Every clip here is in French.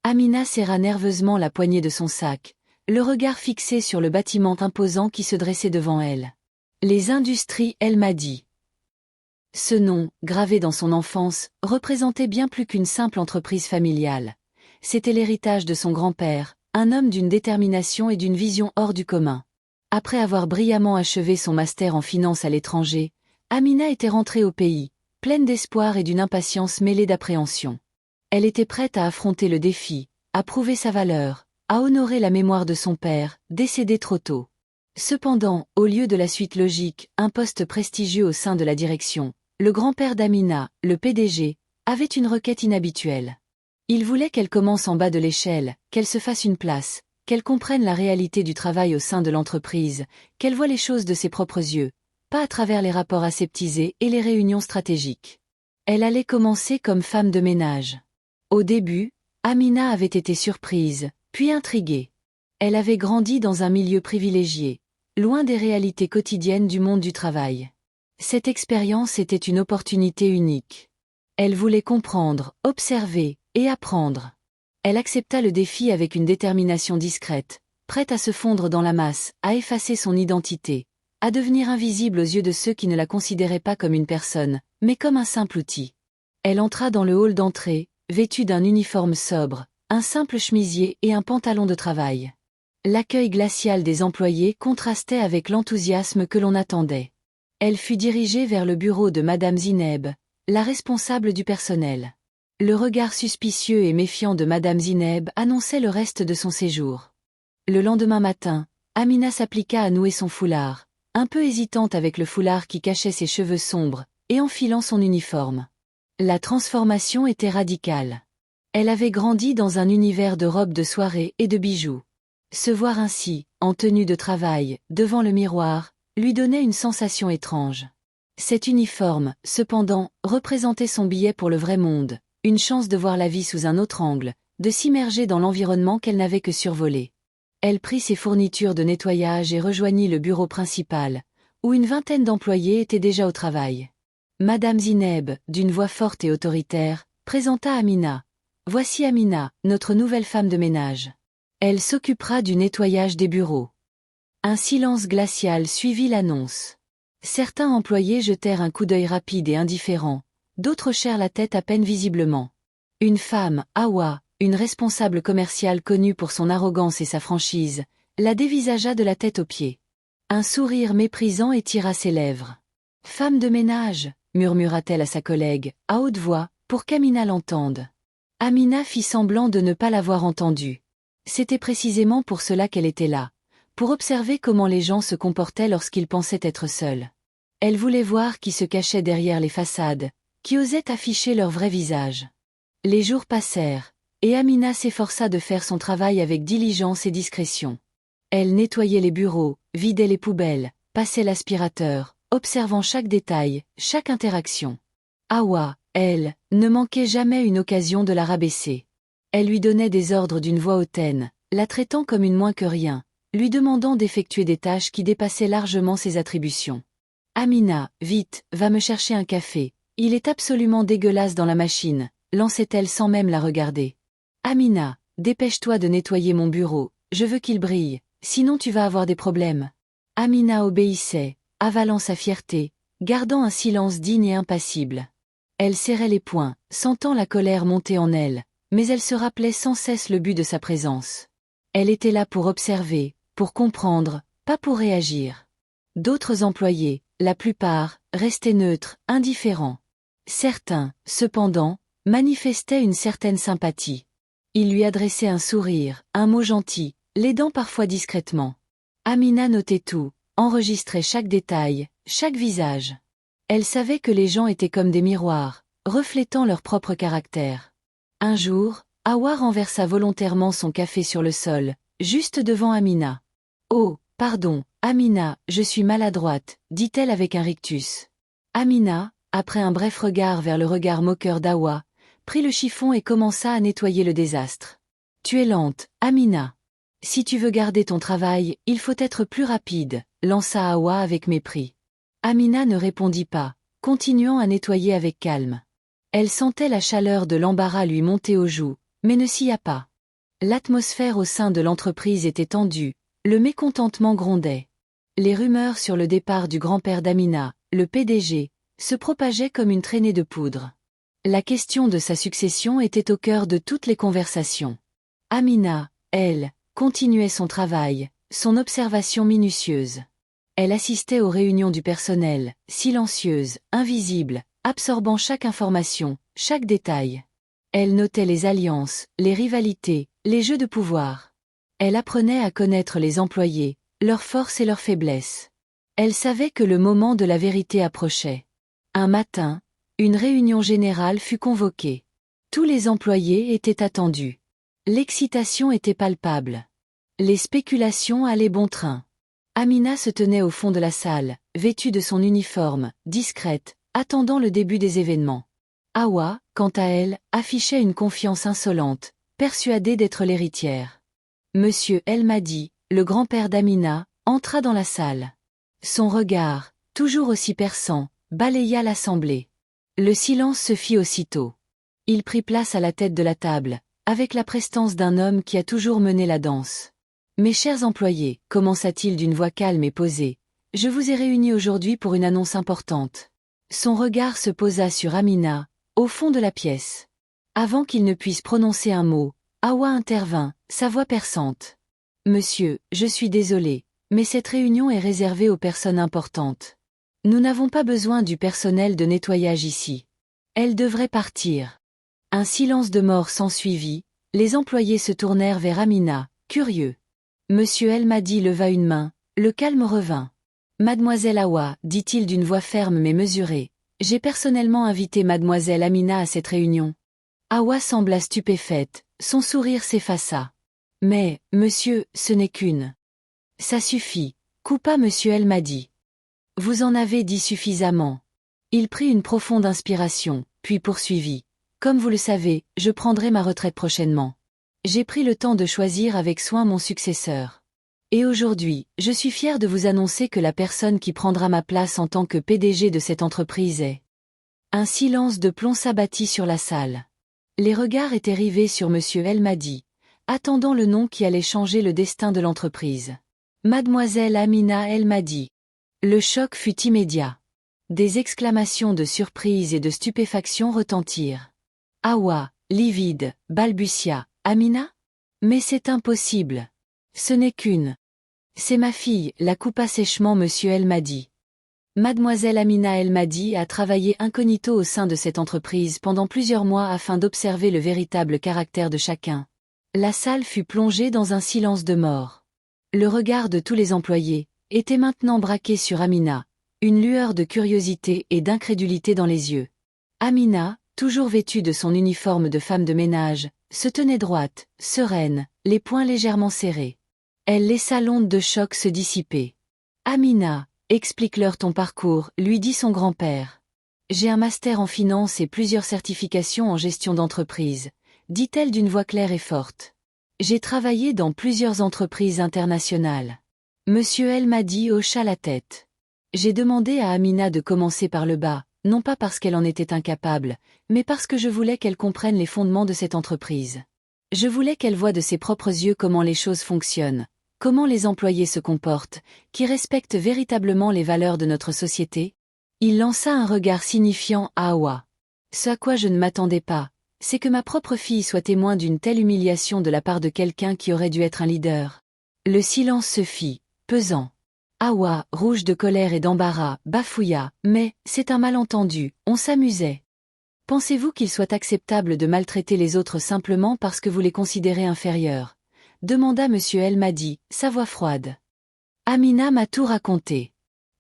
Amina serra nerveusement la poignée de son sac, le regard fixé sur le bâtiment imposant qui se dressait devant elle. Les Industries El Mahdi. Ce nom, gravé dans son enfance, représentait bien plus qu'une simple entreprise familiale. C'était l'héritage de son grand-père, un homme d'une détermination et d'une vision hors du commun. Après avoir brillamment achevé son master en finance à l'étranger, Amina était rentrée au pays, pleine d'espoir et d'une impatience mêlée d'appréhension. Elle était prête à affronter le défi, à prouver sa valeur, à honorer la mémoire de son père, décédé trop tôt. Cependant, au lieu de la suite logique, un poste prestigieux au sein de la direction, le grand-père d'Amina, le PDG, avait une requête inhabituelle. Il voulait qu'elle commence en bas de l'échelle, qu'elle se fasse une place, qu'elle comprenne la réalité du travail au sein de l'entreprise, qu'elle voie les choses de ses propres yeux, pas à travers les rapports aseptisés et les réunions stratégiques. Elle allait commencer comme femme de ménage. Au début, Amina avait été surprise, puis intriguée. Elle avait grandi dans un milieu privilégié, loin des réalités quotidiennes du monde du travail. Cette expérience était une opportunité unique. Elle voulait comprendre, observer et apprendre. Elle accepta le défi avec une détermination discrète, prête à se fondre dans la masse, à effacer son identité, à devenir invisible aux yeux de ceux qui ne la considéraient pas comme une personne, mais comme un simple outil. Elle entra dans le hall d'entrée, vêtue d'un uniforme sobre, un simple chemisier et un pantalon de travail. L'accueil glacial des employés contrastait avec l'enthousiasme que l'on attendait. Elle fut dirigée vers le bureau de Madame Zineb, la responsable du personnel. Le regard suspicieux et méfiant de Madame Zineb annonçait le reste de son séjour. Le lendemain matin, Amina s'appliqua à nouer son foulard, un peu hésitante avec le foulard qui cachait ses cheveux sombres, et enfilant son uniforme. La transformation était radicale. Elle avait grandi dans un univers de robes de soirée et de bijoux. Se voir ainsi, en tenue de travail, devant le miroir, lui donnait une sensation étrange. Cet uniforme, cependant, représentait son billet pour le vrai monde, une chance de voir la vie sous un autre angle, de s'immerger dans l'environnement qu'elle n'avait que survolé. Elle prit ses fournitures de nettoyage et rejoignit le bureau principal, où une vingtaine d'employés étaient déjà au travail. Madame Zineb, d'une voix forte et autoritaire, présenta Amina. « Voici Amina, notre nouvelle femme de ménage. Elle s'occupera du nettoyage des bureaux. » Un silence glacial suivit l'annonce. Certains employés jetèrent un coup d'œil rapide et indifférent, d'autres hochèrent la tête à peine visiblement. Une femme, Hawa, une responsable commerciale connue pour son arrogance et sa franchise, la dévisagea de la tête aux pieds. Un sourire méprisant étira ses lèvres. « Femme de ménage !» murmura-t-elle à sa collègue, à haute voix, pour qu'Amina l'entende. Amina fit semblant de ne pas l'avoir entendue. C'était précisément pour cela qu'elle était là, pour observer comment les gens se comportaient lorsqu'ils pensaient être seuls. Elle voulait voir qui se cachait derrière les façades, qui osait afficher leur vrai visage. Les jours passèrent, et Amina s'efforça de faire son travail avec diligence et discrétion. Elle nettoyait les bureaux, vidait les poubelles, passait l'aspirateur, observant chaque détail, chaque interaction. Hawa, elle, ne manquait jamais une occasion de la rabaisser. Elle lui donnait des ordres d'une voix hautaine, la traitant comme une moins que rien, lui demandant d'effectuer des tâches qui dépassaient largement ses attributions. « Amina, vite, va me chercher un café, il est absolument dégueulasse dans la machine », lançait-elle sans même la regarder. « Amina, dépêche-toi de nettoyer mon bureau, je veux qu'il brille, sinon tu vas avoir des problèmes. » Amina obéissait, avalant sa fierté, gardant un silence digne et impassible. Elle serrait les poings, sentant la colère monter en elle, mais elle se rappelait sans cesse le but de sa présence. Elle était là pour observer, pour comprendre, pas pour réagir. D'autres employés, la plupart, restaient neutres, indifférents. Certains, cependant, manifestaient une certaine sympathie. Ils lui adressaient un sourire, un mot gentil, l'aidant parfois discrètement. Amina notait tout, enregistrait chaque détail, chaque visage. Elle savait que les gens étaient comme des miroirs, reflétant leur propre caractère. Un jour, Hawa renversa volontairement son café sur le sol, juste devant Amina. « Oh, pardon, Amina, je suis maladroite, » dit-elle avec un rictus. Amina, après un bref regard vers le regard moqueur d'Hawa, prit le chiffon et commença à nettoyer le désastre. « Tu es lente, Amina. Si tu veux garder ton travail, il faut être plus rapide, » lança Hawa avec mépris. Amina ne répondit pas, continuant à nettoyer avec calme. Elle sentait la chaleur de l'embarras lui monter aux joues, mais ne s'y a pas. L'atmosphère au sein de l'entreprise était tendue, le mécontentement grondait. Les rumeurs sur le départ du grand-père d'Amina, le PDG, se propageaient comme une traînée de poudre. La question de sa succession était au cœur de toutes les conversations. Amina, elle, continuait son travail, son observation minutieuse. Elle assistait aux réunions du personnel, silencieuse, invisible, absorbant chaque information, chaque détail. Elle notait les alliances, les rivalités, les jeux de pouvoir. Elle apprenait à connaître les employés, leurs forces et leurs faiblesses. Elle savait que le moment de la vérité approchait. Un matin, une réunion générale fut convoquée. Tous les employés étaient attendus. L'excitation était palpable. Les spéculations allaient bon train. Amina se tenait au fond de la salle, vêtue de son uniforme, discrète, attendant le début des événements. Hawa, quant à elle, affichait une confiance insolente, persuadée d'être l'héritière. Monsieur El Mahdi, le grand-père d'Amina, entra dans la salle. Son regard, toujours aussi perçant, balaya l'assemblée. Le silence se fit aussitôt. Il prit place à la tête de la table, avec la prestance d'un homme qui a toujours mené la danse. « Mes chers employés, commença-t-il d'une voix calme et posée, je vous ai réunis aujourd'hui pour une annonce importante. » Son regard se posa sur Amina, au fond de la pièce. Avant qu'il ne puisse prononcer un mot, Hawa intervint, sa voix perçante. « Monsieur, je suis désolé, mais cette réunion est réservée aux personnes importantes. Nous n'avons pas besoin du personnel de nettoyage ici. Elle devrait partir. » Un silence de mort s'ensuivit, les employés se tournèrent vers Amina, curieux. Monsieur El Mahdi leva une main, le calme revint. « Mademoiselle Hawa, dit-il d'une voix ferme mais mesurée, j'ai personnellement invité mademoiselle Amina à cette réunion. » Hawa sembla stupéfaite, son sourire s'effaça. « Mais, monsieur, ce n'est qu'une. » « Ça suffit, » coupa monsieur El Mahdi. « Vous en avez dit suffisamment. » Il prit une profonde inspiration, puis poursuivit. « Comme vous le savez, je prendrai ma retraite prochainement. J'ai pris le temps de choisir avec soin mon successeur. Et aujourd'hui, je suis fier de vous annoncer que la personne qui prendra ma place en tant que PDG de cette entreprise est... » Un silence de plomb s'abattit sur la salle. Les regards étaient rivés sur monsieur El Mahdi, attendant le nom qui allait changer le destin de l'entreprise. Mademoiselle Amina El Mahdi. Le choc fut immédiat. Des exclamations de surprise et de stupéfaction retentirent. Hawa, livide, balbutia. Amina? Mais c'est impossible. Ce n'est qu'une. C'est ma fille, la coupa sèchement monsieur El Mahdi. Mademoiselle Amina El Mahdi a travaillé incognito au sein de cette entreprise pendant plusieurs mois afin d'observer le véritable caractère de chacun. La salle fut plongée dans un silence de mort. Le regard de tous les employés était maintenant braqué sur Amina, une lueur de curiosité et d'incrédulité dans les yeux. Amina, toujours vêtue de son uniforme de femme de ménage, se tenait droite, sereine, les poings légèrement serrés. Elle laissa l'onde de choc se dissiper. « Amina, explique-leur ton parcours, » lui dit son grand-père. « J'ai un master en finance et plusieurs certifications en gestion d'entreprise, » dit-elle d'une voix claire et forte. « J'ai travaillé dans plusieurs entreprises internationales. » Monsieur El Mahdi hocha la tête. « J'ai demandé à Amina de commencer par le bas, non pas parce qu'elle en était incapable, mais parce que je voulais qu'elle comprenne les fondements de cette entreprise. Je voulais qu'elle voie de ses propres yeux comment les choses fonctionnent, comment les employés se comportent, qui respectent véritablement les valeurs de notre société. » Il lança un regard signifiant à Hawa. « Ce à quoi je ne m'attendais pas, c'est que ma propre fille soit témoin d'une telle humiliation de la part de quelqu'un qui aurait dû être un leader. » Le silence se fit, pesant. Hawa, rouge de colère et d'embarras, bafouilla, « Mais, c'est un malentendu, on s'amusait. Pensez-vous qu'il soit acceptable de maltraiter les autres simplement parce que vous les considérez inférieurs ?» demanda monsieur El Mahdi, sa voix froide. « Amina m'a tout raconté.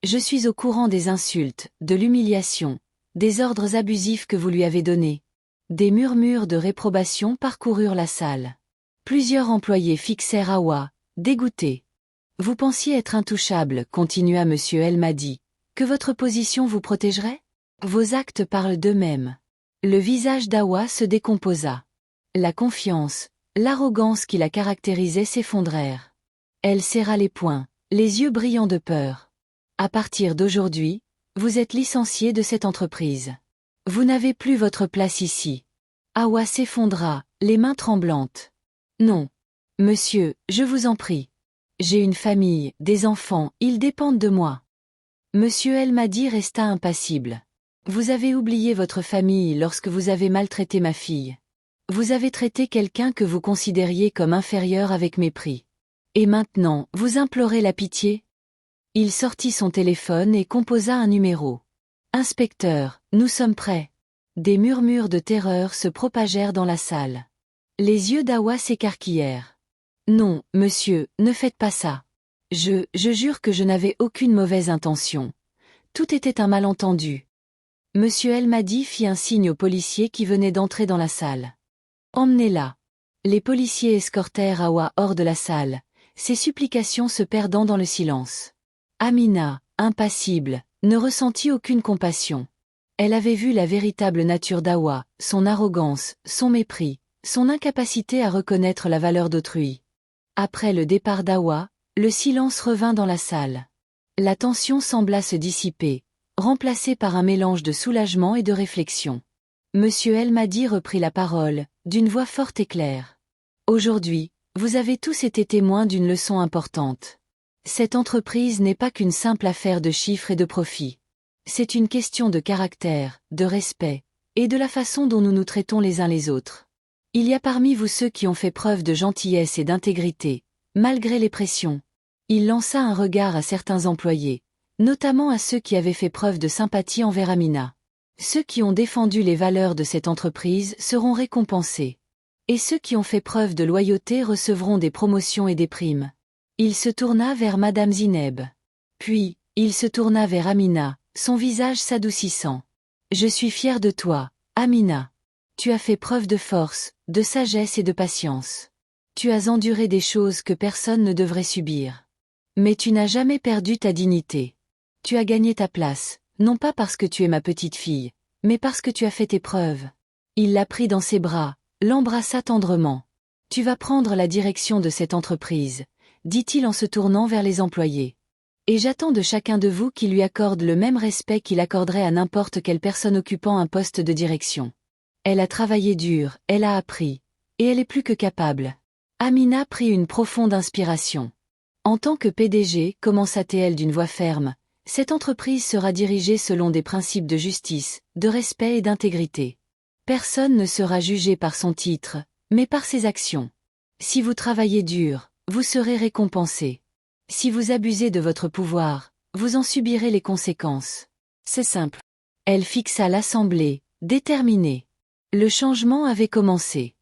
Je suis au courant des insultes, de l'humiliation, des ordres abusifs que vous lui avez donnés. » Des murmures de réprobation parcoururent la salle. Plusieurs employés fixèrent Hawa, dégoûtés. « Vous pensiez être intouchable, » continua monsieur El Mahdi, « que votre position vous protégerait? Vos actes parlent d'eux-mêmes. » Le visage d'Hawa se décomposa. La confiance, l'arrogance qui la caractérisait s'effondrèrent. Elle serra les poings, les yeux brillants de peur. « À partir d'aujourd'hui, vous êtes licencié de cette entreprise. Vous n'avez plus votre place ici. » Hawa s'effondra, les mains tremblantes. Non. Monsieur, je vous en prie. J'ai une famille, des enfants, ils dépendent de moi. Monsieur El-Mahdi resta impassible. Vous avez oublié votre famille lorsque vous avez maltraité ma fille. Vous avez traité quelqu'un que vous considériez comme inférieur avec mépris. Et maintenant, vous implorez la pitié? Il sortit son téléphone et composa un numéro. Inspecteur, nous sommes prêts. Des murmures de terreur se propagèrent dans la salle. Les yeux d'Awa s'écarquillèrent. Non, monsieur, ne faites pas ça. Je jure que je n'avais aucune mauvaise intention. Tout était un malentendu. Monsieur El-Mahdi fit un signe aux policiers qui venaient d'entrer dans la salle. Emmenez-la. Les policiers escortèrent Awa hors de la salle, ses supplications se perdant dans le silence. Amina, impassible, ne ressentit aucune compassion. Elle avait vu la véritable nature d'Awa, son arrogance, son mépris, son incapacité à reconnaître la valeur d'autrui. Après le départ d'Awa, le silence revint dans la salle. La tension sembla se dissiper, remplacée par un mélange de soulagement et de réflexion. Monsieur El-Mahdi reprit la parole, d'une voix forte et claire. Aujourd'hui, vous avez tous été témoins d'une leçon importante. Cette entreprise n'est pas qu'une simple affaire de chiffres et de profit. C'est une question de caractère, de respect, et de la façon dont nous nous traitons les uns les autres. Il y a parmi vous ceux qui ont fait preuve de gentillesse et d'intégrité, malgré les pressions. Il lança un regard à certains employés, notamment à ceux qui avaient fait preuve de sympathie envers Amina. Ceux qui ont défendu les valeurs de cette entreprise seront récompensés. Et ceux qui ont fait preuve de loyauté recevront des promotions et des primes. Il se tourna vers Madame Zineb. Puis, il se tourna vers Amina, son visage s'adoucissant. Je suis fier de toi, Amina. Tu as fait preuve de force, de sagesse et de patience. Tu as enduré des choses que personne ne devrait subir. Mais tu n'as jamais perdu ta dignité. Tu as gagné ta place, non pas parce que tu es ma petite fille, mais parce que tu as fait tes preuves. Il la prit dans ses bras, l'embrassa tendrement. Tu vas prendre la direction de cette entreprise, dit-il en se tournant vers les employés. Et j'attends de chacun de vous qu'il lui accorde le même respect qu'il accorderait à n'importe quelle personne occupant un poste de direction. Elle a travaillé dur, elle a appris, et elle est plus que capable. Amina prit une profonde inspiration. En tant que PDG, commença-t-elle d'une voix ferme, cette entreprise sera dirigée selon des principes de justice, de respect et d'intégrité. Personne ne sera jugé par son titre, mais par ses actions. Si vous travaillez dur, vous serez récompensé. Si vous abusez de votre pouvoir, vous en subirez les conséquences. C'est simple. Elle fixa l'assemblée, déterminée. Le changement avait commencé.